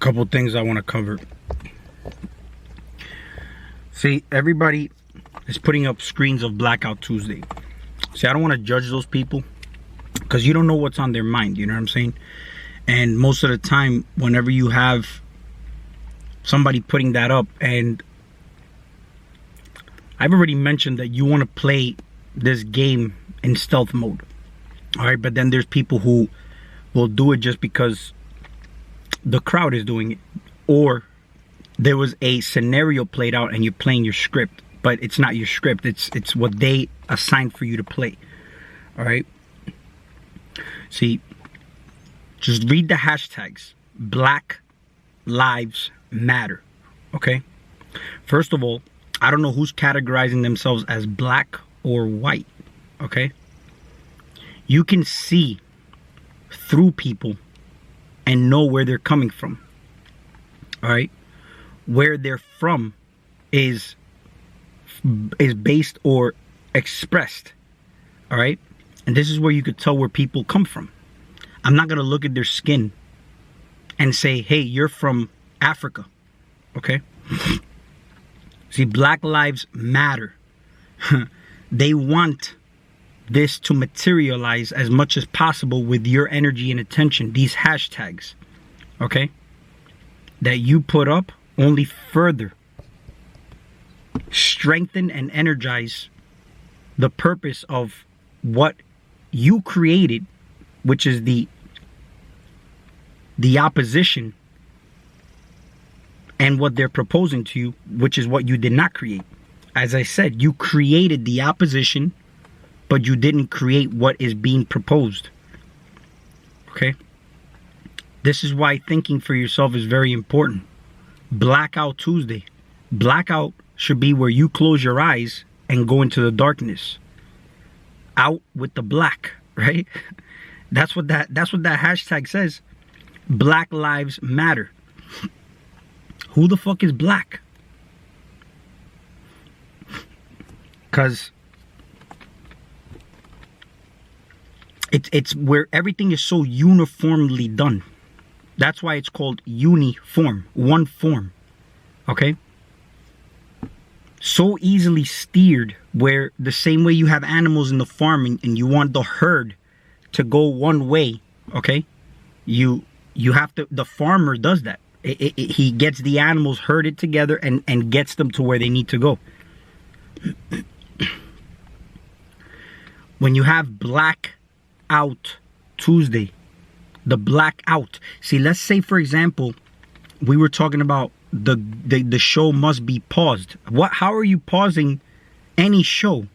couple things I want to cover. See, everybody is putting up screens of Blackout Tuesday. See, I don't want to judge those people because you don't know what's on their mind, you know what I'm saying? And most of the time, whenever you have somebody putting that up, and I've already mentioned that you want to play this game in stealth mode, all right? But then there's people who will do it just because the crowd is doing it, or there was a scenario played out and you're playing your script, but it's not your script. It's what they assigned for you to play, all right? See, just read the hashtags. Black Lives Matter, okay? First of all, I don't know who's categorizing themselves as black or white, okay? You can see through people and know where they're coming from, all right? Where they're from is based or expressed, all right? And this is where you could tell where people come from. I'm not going to look at their skin and say, hey, you're from Africa, okay? See, Black Lives Matter. They want this to materialize as much as possible with your energy and attention. These hashtags, okay, that you put up only further strengthen and energize the purpose of what you created, which is the opposition, and what they're proposing to you, which is what you did not create. As I said, you created the opposition, but you didn't create what is being proposed. Okay? This is why thinking for yourself is very important. Blackout Tuesday. Blackout should be where you close your eyes and go into the darkness. Out with the black, right? That's what that hashtag says. Black Lives Matter. Who the fuck is black? Because it's where everything is so uniformly done. That's why it's called uniform, one form, okay? So easily steered, where the same way you have animals in the farm and you want the herd to go one way, okay? You have to, the farmer does that. He gets the animals herded together and gets them to where they need to go. When you have Blackout Tuesday, the blackout. See, let's say, for example, we were talking about the show must be paused. How are you pausing any show,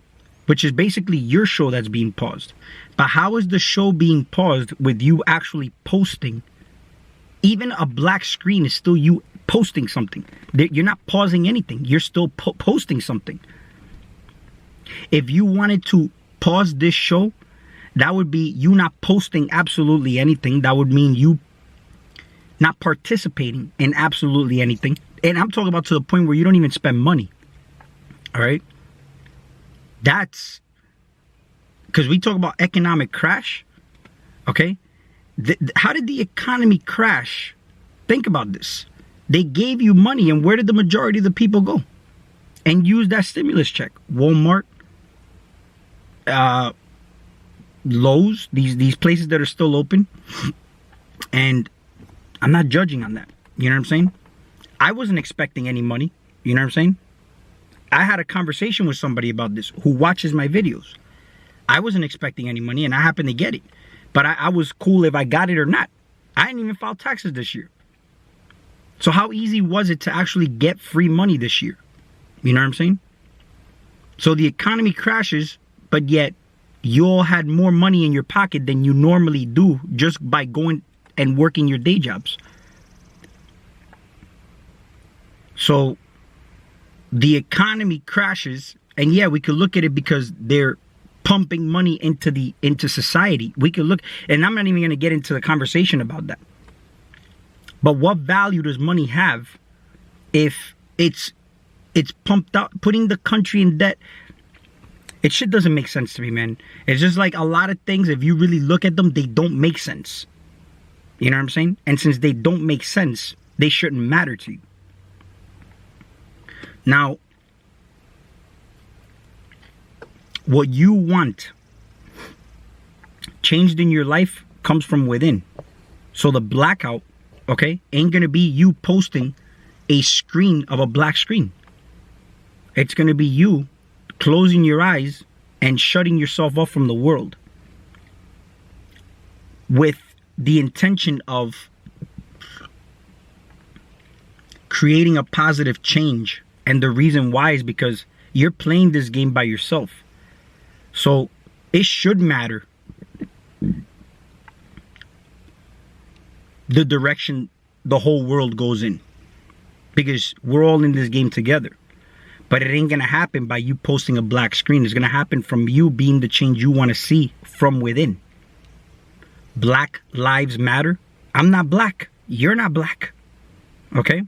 which is basically your show that's being paused? But how is the show being paused with you actually posting? Even a black screen is still you posting something. You're not pausing anything. You're still posting something. If you wanted to pause this show, that would be you not posting absolutely anything. That would mean you not participating in absolutely anything. And I'm talking about to the point where you don't even spend money. All right? That's because we talk about economic crash. Okay? How did the economy crash? Think about this. They gave you money, and where did the majority of the people go and use that stimulus check? Walmart, Lowe's, these places that are still open. And I'm not judging on that. You know what I'm saying? I wasn't expecting any money. You know what I'm saying? I had a conversation with somebody about this who watches my videos. I wasn't expecting any money, and I happened to get it. But I was cool if I got it or not. I didn't even file taxes this year. So how easy was it to actually get free money this year? You know what I'm saying? So the economy crashes, but yet you all had more money in your pocket than you normally do just by going and working your day jobs. So the economy crashes, and yeah, we could look at it because they're pumping money into society. We could look, and I'm not even going to get into the conversation about that. But what value does money have if it's pumped out, putting the country in debt? It shit doesn't make sense to me, man. It's just like a lot of things, if you really look at them, they don't make sense. You know what I'm saying? And since they don't make sense, They shouldn't matter to you. Now, what you want changed in your life comes from within. So the blackout, okay, ain't gonna be you posting a screen of a black screen. It's gonna be you closing your eyes and shutting yourself off from the world with the intention of creating a positive change. And the reason why is because you're playing this game by yourself. So it should matter the direction the whole world goes in, because we're all in this game together. But it ain't gonna happen by you posting a black screen. It's gonna happen from you being the change you want to see from within. Black lives matter. I'm not black. You're not black. Okay?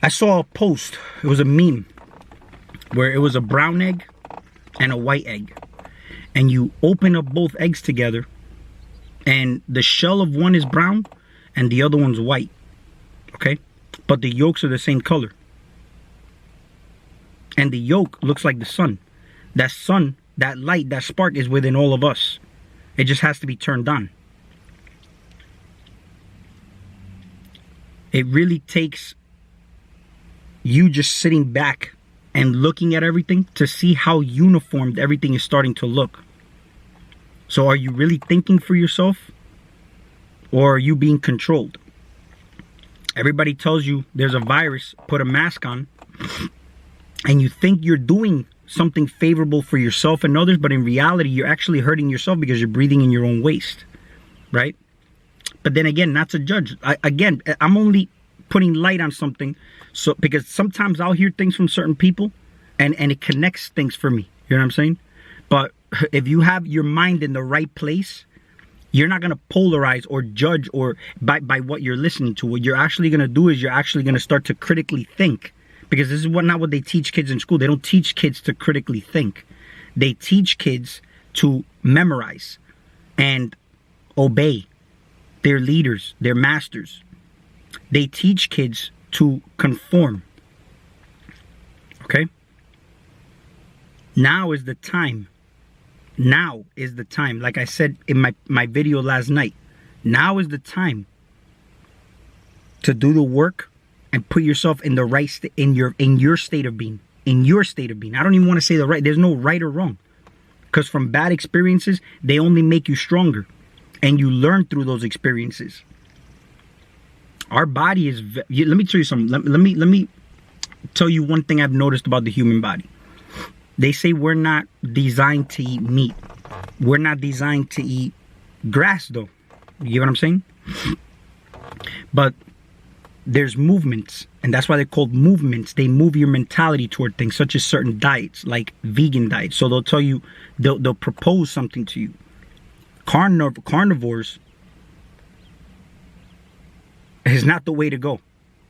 I saw a post. It was a meme where it was a brown egg and a white egg. And you open up both eggs together, and the shell of one is brown and the other one's white. Okay? But the yolks are the same color. And the yolk looks like the sun. That sun, that light, that spark is within all of us. It just has to be turned on. It really takes you just sitting back and looking at everything to see how uniformed everything is starting to look. So are you really thinking for yourself, or are you being controlled? Everybody tells you there's a virus, put a mask on, and you think you're doing something favorable for yourself and others, but in reality, you're actually hurting yourself because you're breathing in your own waste, right? But then again, not to judge. I'm only putting light on something, so because sometimes I'll hear things from certain people, and it connects things for me. You know what I'm saying? But if you have your mind in the right place, you're not going to polarize or judge or by what you're listening to. What you're actually going to do is you're actually going to start to critically think. Because this is not what they teach kids in school. They don't teach kids to critically think. They teach kids to memorize and obey their leaders, their masters. They teach kids to conform. Okay? Now is the time. Now is the time. Like I said in my video last night, now is the time to do the work and put yourself in the right in your state of being. In your state of being. I don't even want to say the right. There's no right or wrong. Because from bad experiences, they only make you stronger. And you learn through those experiences. Our body is... Let me tell you something. Let me tell you one thing I've noticed about the human body. They say we're not designed to eat meat. We're not designed to eat grass, though. You get what I'm saying? But there's movements, and that's why they're called movements. They move your mentality toward things, such as certain diets, like vegan diets. So they'll tell you, they'll propose something to you. Carnivores is not the way to go,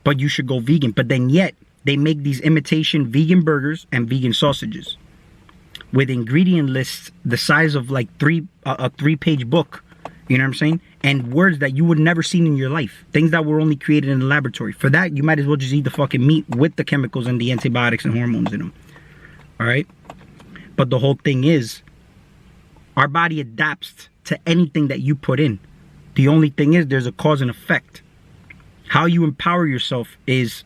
but you should go vegan. But then yet, they make these imitation vegan burgers and vegan sausages with ingredient lists the size of like a 3-page book. You know what I'm saying? And words that you would never seen in your life. Things that were only created in the laboratory. For that, you might as well just eat the fucking meat with the chemicals and the antibiotics and hormones in them. Alright? But the whole thing is, our body adapts to anything that you put in. The only thing is, there's a cause and effect. How you empower yourself is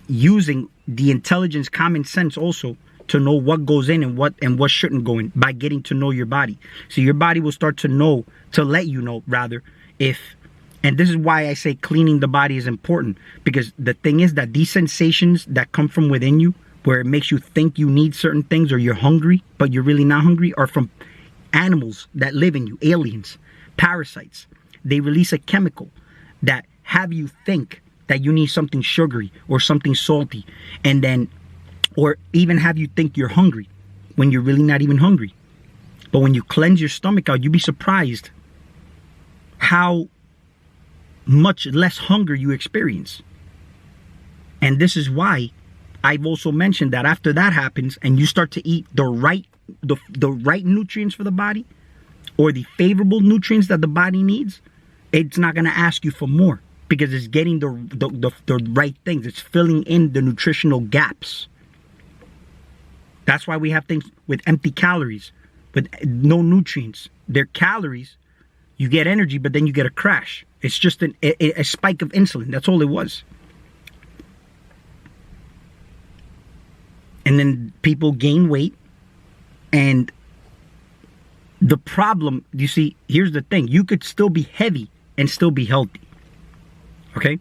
using the intelligence, common sense also, to know what goes in and what shouldn't go in by getting to know your body. So your body will start to know, to let you know rather, if, and this is why I say cleaning the body is important, because the thing is that these sensations that come from within you, where it makes you think you need certain things or you're hungry, but you're really not hungry, are from animals that live in you, aliens, parasites. They release a chemical that have you think that you need something sugary or something salty, and then, or even have you think you're hungry when you're really not even hungry. But when you cleanse your stomach out, you'd be surprised how much less hunger you experience. And this is why I've also mentioned that after that happens and you start to eat the right nutrients for the body, or the favorable nutrients that the body needs, It's not going to ask you for more because it's getting the right things. It's filling in the nutritional gaps. That's why we have things with empty calories, with no nutrients. They're calories. You get energy, but then you get a crash. It's just a spike of insulin. That's all it was. And then people gain weight. And the problem, you see, here's the thing. You could still be heavy and still be healthy. Okay?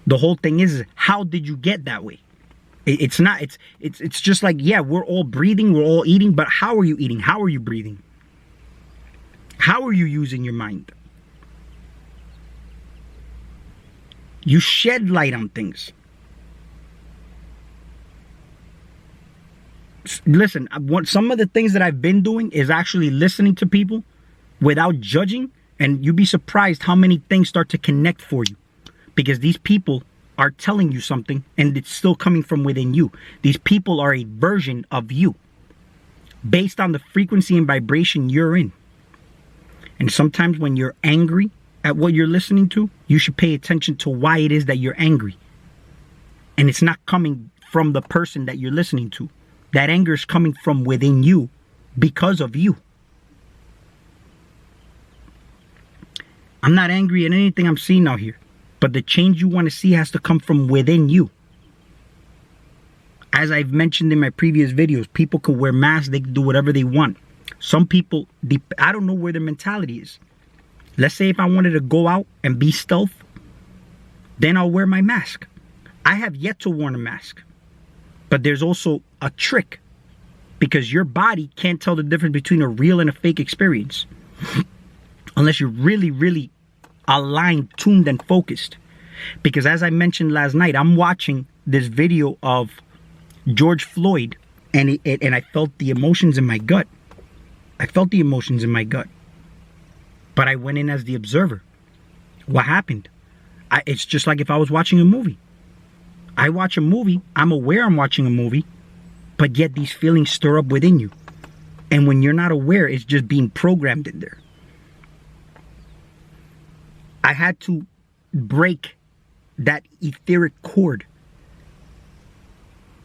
The whole thing is, how did you get that way? It's not, it's just like, yeah, we're all breathing, we're all eating, but how are you eating? How are you breathing? How are you using your mind? You shed light on things. Listen, some of the things that I've been doing is actually listening to people without judging, and you'd be surprised how many things start to connect for you. Because these people are telling you something and it's still coming from within you. These people are a version of you based on the frequency and vibration you're in. And sometimes when you're angry at what you're listening to, you should pay attention to why it is that you're angry. And it's not coming from the person that you're listening to. That anger is coming from within you because of you. I'm not angry at anything I'm seeing out here. But the change you want to see has to come from within you. As I've mentioned in my previous videos, people can wear masks, they can do whatever they want. Some people, I don't know where their mentality is. Let's say if I wanted to go out and be stealth, then I'll wear my mask. I have yet to wear a mask. But there's also a trick. Because your body can't tell the difference between a real and a fake experience. Unless you're really, really aligned, tuned, and focused. Because as I mentioned last night, I'm watching this video of George Floyd, and I felt the emotions in my gut. I felt the emotions in my gut. But I went in as the observer. What happened? It's just like if I was watching a movie. I watch a movie, I'm aware I'm watching a movie, but yet these feelings stir up within you. And when you're not aware, it's just being programmed in there. I had to break that etheric cord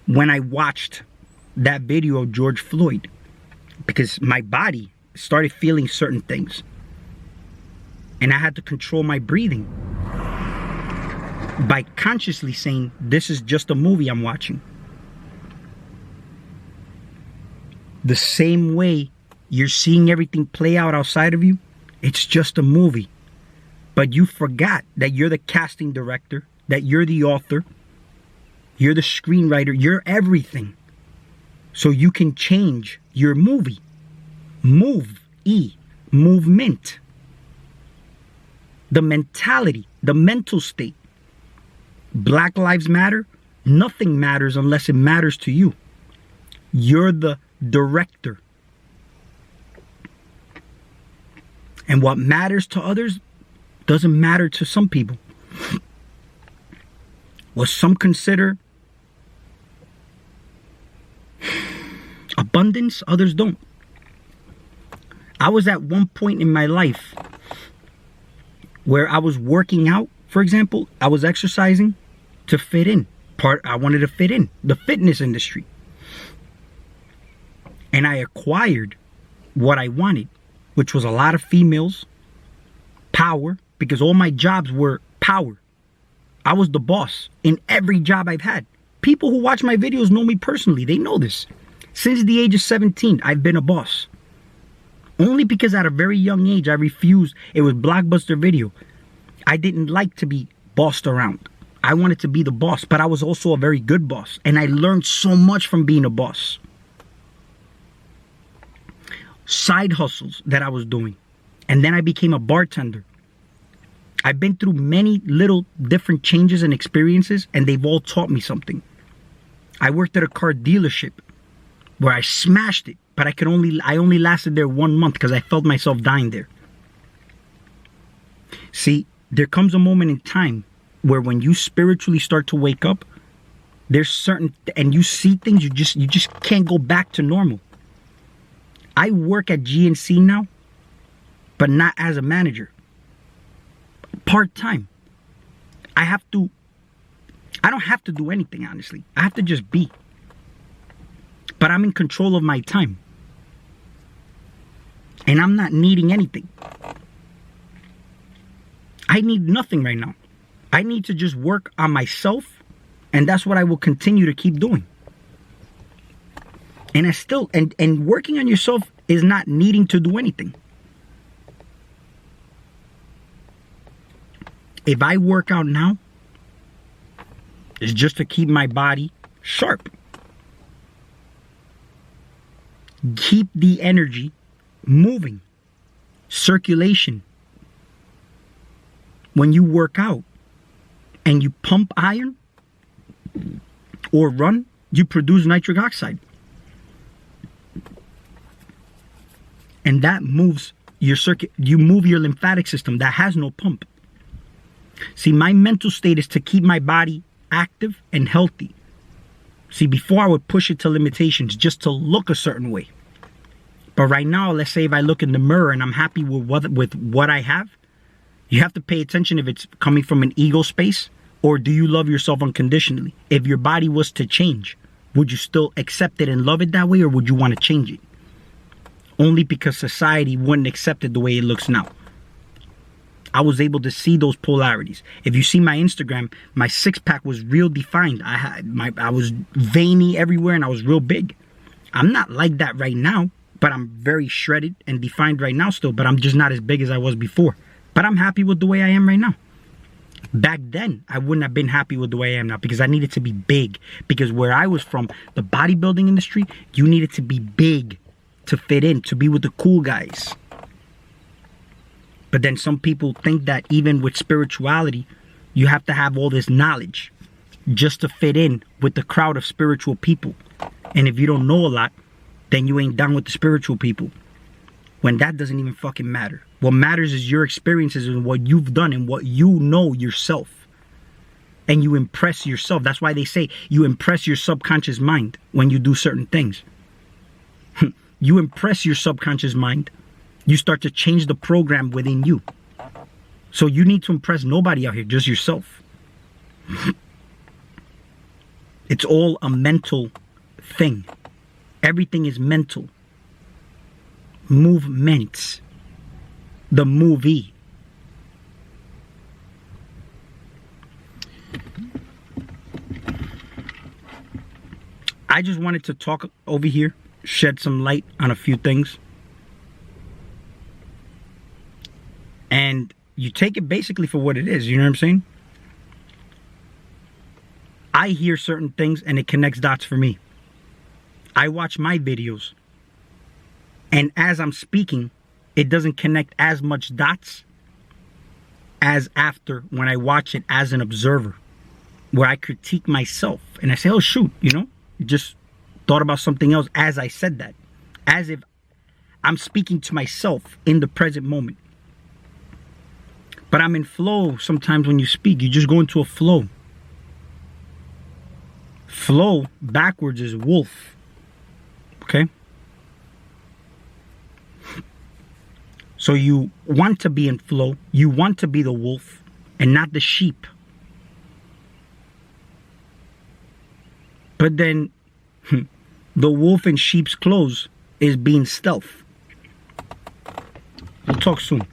when I watched that video of George Floyd, because my body started feeling certain things. And I had to control my breathing by consciously saying, this is just a movie I'm watching. The same way you're seeing everything play out outside of you, it's just a movie. But you forgot that you're the casting director, that you're the author, you're the screenwriter, you're everything. So you can change your movie. Movement. The mentality, the mental state. Black Lives Matter, nothing matters unless it matters to you. You're the director. And what matters to others doesn't matter to some people. What some consider abundance, others don't. I was at one point in my life where I was working out, for example. I was exercising to fit in. I wanted to fit in the fitness industry. And I acquired what I wanted, which was a lot of females, power, because all my jobs were power. I was the boss in every job I've had. People who watch my videos know me personally. They know this. Since the age of 17, I've been a boss. Only because at a very young age, I refused. It was Blockbuster Video. I didn't like to be bossed around. I wanted to be the boss, but I was also a very good boss. And I learned so much from being a boss. Side hustles that I was doing. And then I became a bartender. I've been through many little different changes and experiences, and they've all taught me something. I worked at a car dealership where I smashed it, but I only lasted there 1 month because I felt myself dying there. See, there comes a moment in time where when you spiritually start to wake up, there's certain, and you see things, you just can't go back to normal. I work at GNC now, but not as a manager. part-time. I don't have to do anything, honestly. I have to just be. But I'm in control of my time. And I'm not needing anything. I need nothing right now. I need to just work on myself, and that's what I will continue to keep doing. And I still, and working on yourself is not needing to do anything. If I work out now, it's just to keep my body sharp. Keep the energy moving. Circulation. When you work out and you pump iron or run, you produce nitric oxide. And that moves your circuit. You move your lymphatic system that has no pump. See, my mental state is to keep my body active and healthy. See, before I would push it to limitations just to look a certain way. But right now, let's say if I look in the mirror and I'm happy with what I have, you have to pay attention if it's coming from an ego space, or do you love yourself unconditionally? If your body was to change, would you still accept it and love it that way, or would you want to change it? Only because society wouldn't accept it the way it looks now. I was able to see those polarities. If you see my Instagram, my six-pack was real defined. I was veiny everywhere and I was real big. I'm not like that right now, but I'm very shredded and defined right now still, but I'm just not as big as I was before. But I'm happy with the way I am right now. Back then, I wouldn't have been happy with the way I am now because I needed to be big. Because where I was from, the bodybuilding industry, you needed to be big to fit in, to be with the cool guys. But then some people think that even with spirituality, you have to have all this knowledge just to fit in with the crowd of spiritual people. And if you don't know a lot, then you ain't down with the spiritual people. When that doesn't even fucking matter. What matters is your experiences and what you've done and what you know yourself. And you impress yourself. That's why they say you impress your subconscious mind when you do certain things. You impress your subconscious mind. You start to change the program within you. So you need to impress nobody out here, just yourself. It's all a mental thing. Everything is mental. Movements. The movie. I just wanted to talk over here, shed some light on a few things. And you take it basically for what it is, you know what I'm saying? I hear certain things and it connects dots for me. I watch my videos, and as I'm speaking, it doesn't connect as much dots as after when I watch it as an observer, where I critique myself and I say, oh shoot, you know, just thought about something else as I said that, as if I'm speaking to myself in the present moment. But I'm in flow sometimes when you speak. You just go into a flow. Flow backwards is wolf. Okay? So you want to be in flow. You want to be the wolf and not the sheep. But then the wolf in sheep's clothes is being stealth. We'll talk soon.